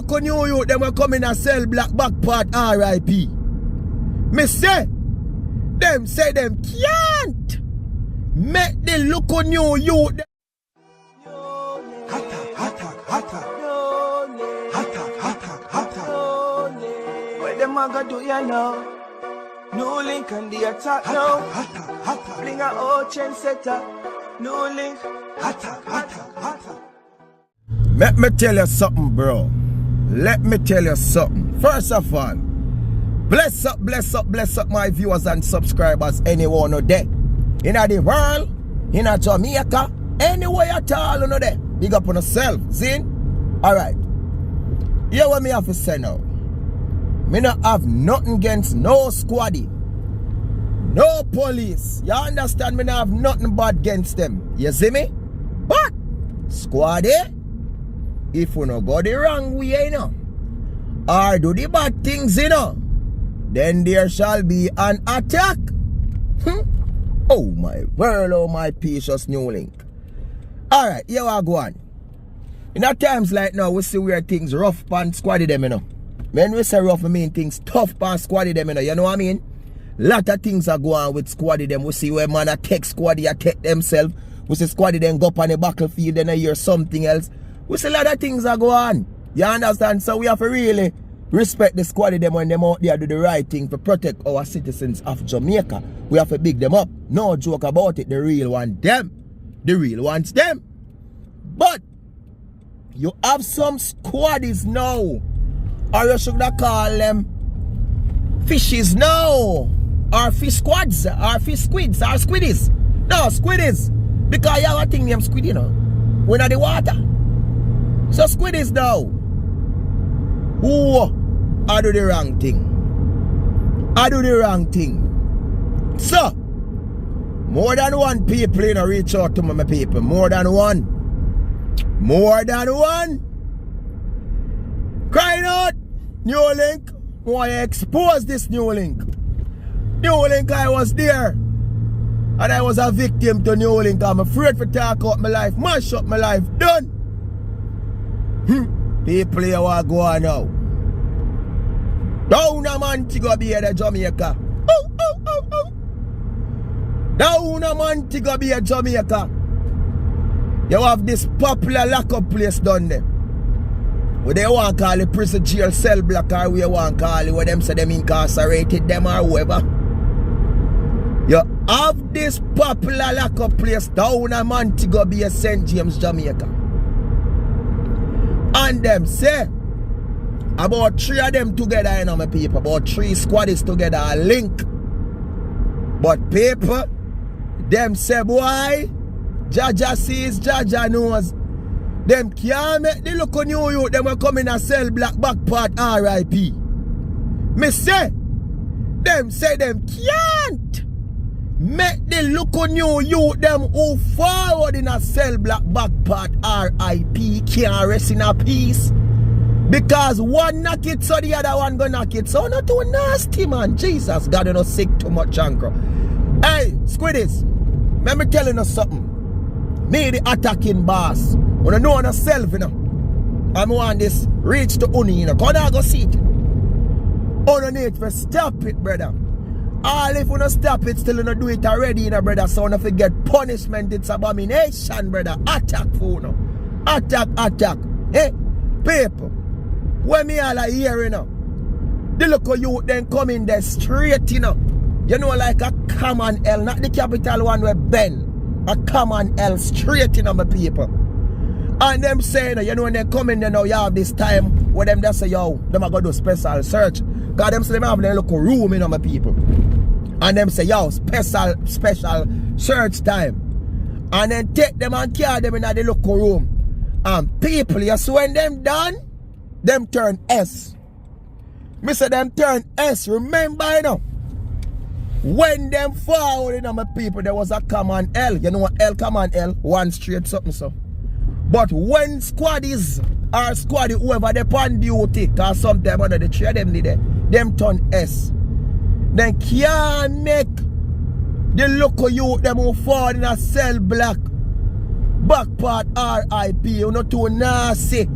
local new youth, them will come in and sell black back part RIP. Me say them can't make the local new youth. What them a gonna do, you know? NEWLINK and the attack now. Bring a old chain setter. NEWLINK. Let me tell you something, bro. Let me tell you something. First of all, bless up my viewers and subscribers anyone out there. In the world, in Jamaica, anywhere at all, you know there. Big up on yourself, see? Alright. Here what me have to say now. Me not have nothing against no squaddy. No police. You understand? Me not have nothing bad against them. You see me? But, squaddy, if you no go the wrong way, you know, or do the bad things, you know, then there shall be an attack. Oh my world, oh my precious NEWLINK. Alright, here we go on. In a times like now, we see where things rough pan squaddy them, you know. When we say rough, I mean things tough pan squaddy them, you know what I mean? Lot of things are going on with squaddy them. We see where man attack squaddy, attack themselves. We see squaddy then go up on the battlefield, then I hear something else. We see a lot of things are going on. You understand? So we have to really respect the squaddy them when them out there do the right thing to protect our citizens of Jamaica. We have to big them up. No joke about it. The real one them. The real ones them. But you have some squaddies now. Or you should call them fishes now. Or fish squads. Or fish squids. Or squiddies. No, squiddies. Because you have a thing named squid, you know. When are the water. So squiddies now. Who I do the wrong thing. I do the wrong thing. So, more than one people, you know, reach out to my people. More than one. More than one. Crying out, NEWLINK. Why expose this NEWLINK? NEWLINK, I was there. And I was a victim to NEWLINK. I'm afraid to talk out my life. Mash up my life. Done. People here want to go on now. Down a Montego Bay at Jamaica. Down a Montego Bay at Jamaica. You have this popular lockup place down there. What they want to call it prison jail cell block, or we want to call it, where them say them incarcerated them or whoever. You have this popular lockup place down a Montego Bay, St. James, Jamaica. And them say about 3 of them together, you know, my people. About 3 squaddies together, a link. But people, them say, boy, Jaja sees, Jaja knows. Them can't make the local new youth, them will come in and sell black back part RIP. Me say them can't make the local new youth, them who forward in a sell black back part RIP can't rest in a peace. Because one knock it, so the other one gonna knock it. So not too nasty, man. Jesus, God, you know, sick too much, anchor. Hey, squiddies, let me tell you something. Me the attacking boss. When I know on yourself, you know. I'm on this reach to Uni, you know. Come on, go see it. Oh, no need to stop it, brother. All if you don't stop it, still you don't do it already, you know, brother. So you don't forget punishment, it's abomination, brother. Attack for you know. Attack. Hey, people. When me all are here, you know. The local youth then come in there straight, you know. You know, like a common L, not the capital one where Ben. A common L straight, you know, my people. And them saying, you know, when they come in there now, you have this time where them just say, yo, them are going to do special search. Because them say them have their local room, you know, my people. And them say, yo, special search time. And then take them and carry them in the local room. And people, you see when them done, them turn S. Me say them turn S. Remember, you know, when them forward, you know, my people, there was a common L. You know what L, common L? One straight something so. But when squaddies or squaddy, whoever they on duty, because sometimes under the tree them need them turn S. Then can't make the local youth them who fall in a cell block back part RIP. You know too nasty.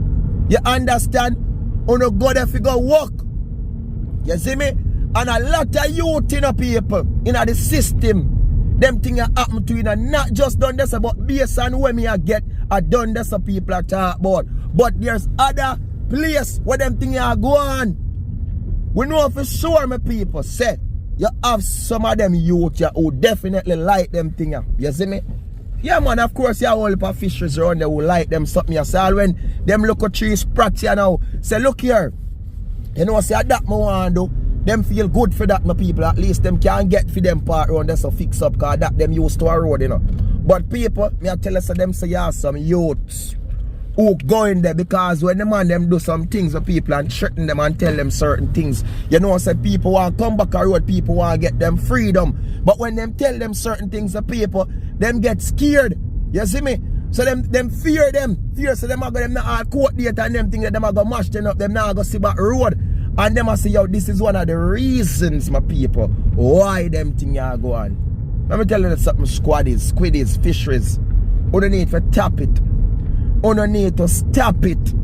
You understand? Uno go there figure work. You see me? And a lot of youth in people in the system. Them things happen to you, not just done this, but based on where me I get, I done this people are talk about. But there's other place where them things are go on. We know for sure, my people, say, you have some of them youth who definitely like them things. You see me? Yeah, man, of course, you have all the fisheries around there who like them something. You say, when them look at trees, practice now, say, look here, you know, say, that me want to do. Them feel good for that, my people. At least them can get for them part around there so fix up, because that them used to a road, you know. But people, me I tell us them say you have some youths who go in there, because when the man them do some things with people and threaten them and tell them certain things, you know, say people want to come back a road, people want to get them freedom. But when them tell them certain things to people, them get scared. You see me? So them fear them. Fear, so them are going to them court date and them think that them are going to mash them up, them now go see back road. And them a say, yo, this is one of the reasons, my people, why them thing are go on. Let me tell you something, squaddies, squiddies, fisheries. You don't need to tap it. You don't need to stop it.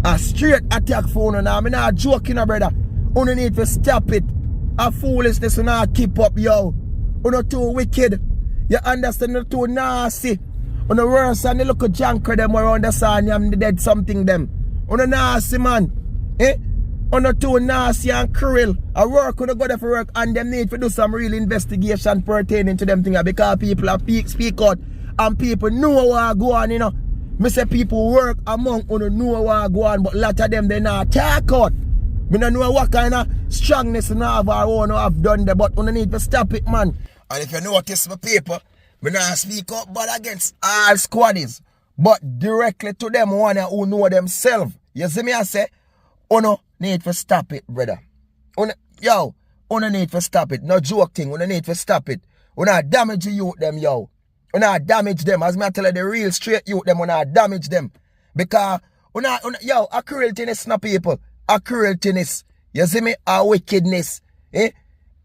A straight attack for you now. I'm not joking, brother. You don't need to stop it. A foolishness you not keep up, yo. You not too wicked. You understand? You too nasty. You not worse than the little junker them around the sun. You dead something them. You not nasty, man. Eh? On the too nasty and cruel. I work on the go there for work, and them need to do some real investigation pertaining to them things, because people are speak out and people know what go on, you know. Me say people work among on know what go on, but a lot of them they not talk out. Me don't know what kind of strongness you have or have done there, but you need to stop it, man. And if you notice my people, me not speak up but against all squaddies, but directly to them one who know themselves. You see me I say, no need to stop it, brother. Yo, need to stop it. No joke thing, need to stop it. Not damage the youth them, yo. Not damage them. As me I tell you, the real straight youth them, not damage them. Because, yo, a crueltiness, no people. A crueltiness. You see me? A wickedness. Eh?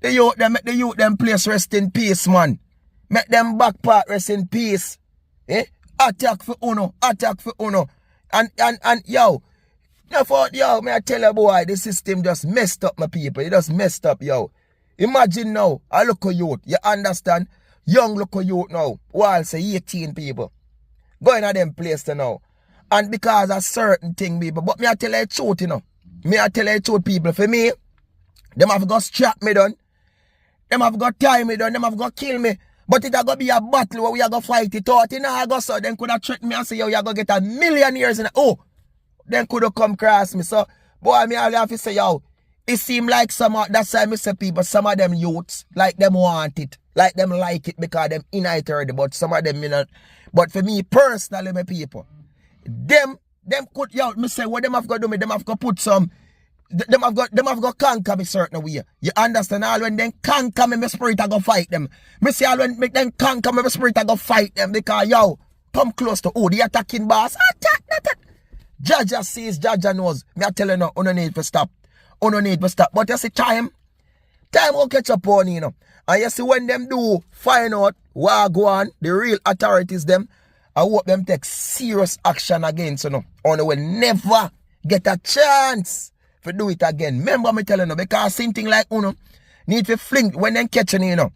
The youth them, make the youth them place rest in peace, man. Make them back part rest in peace. Eh? Attack for uno. Attack for uno. And yo, yo, may I tell you, boy, the system just messed up, my people. It just messed up, yo. Imagine now, a local youth, you understand? Young local youth now, while say 18 people, going to them place now. And because of certain thing, people, but me I tell you the truth, you know. Me I tell you the truth, people. For me, them have got strap me done. Them have got tie me done. Them have got kill me. But it a go be a battle where we are going to fight it out. You know, I go so, them could have threatened me and say, yo, you are going to get 1,000,000 years in oh. Then could have come cross me. So, boy, me all have to say, yo, it seem like some of, that's why I say people, some of them youths, like them want it, like them like it because them in it already, but some of them, you know. But for me personally, my people, them could, yo, me say, what them have got to do me, them have got to put some, them have got conquer me certain way. You understand? All when them conquer me, my spirit I go fight them. Me say all when make them conquer me, my spirit I go fight them because, yo, come close to, the attacking boss, attack. Jaja sees, Jaja knows. Me I tell you now, you need to stop. You need to stop. But you see, time will catch up on you, know. And you see, when them do find out what go on, the real authorities them, I hope them take serious action against you, know. Or they will never get a chance to do it again. Remember me telling you, because same thing like you know, need to fling when them catching you know.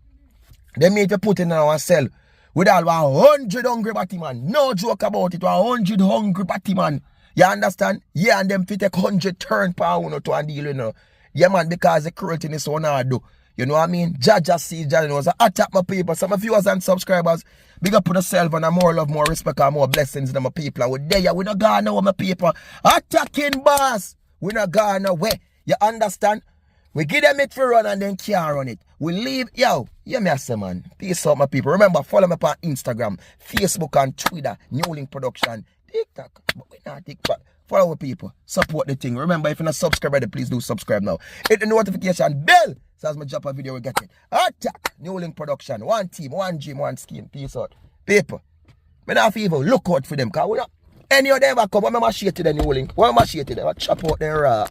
They need to put in our cell with all 100 hungry batty man. No joke about it, 100 hungry batty man. You understand? Yeah, and them fit take 100 turn per uno to and deal, you know. Yeah, man, because the crueltiness one I do. You know what I mean? Jaja sees, Jaja knows. I attack my people. Some of viewers and subscribers, big up on yourself and more love, more respect, and more blessings than my people. And we're there, we not gone now, my people. Attacking boss. We not gone away. You understand? We give them it for run and then can't run it. We leave, yo, yeah, me I say, man. Peace out, my people. Remember, follow me on Instagram, Facebook, and Twitter, NEWLINK Production. TikTok, but we not TikTok. Follow our people, support the thing. Remember, if you're not subscribed already, please do subscribe now. Hit the notification bell so as I drop a video, we get it. Attack, NEWLINK Production, one team, one dream, one scheme. Peace out. People, me not evil. Look out for them, because we not any of them ever come. When I share to the NEWLINK, when I share to them, I chop out their raw.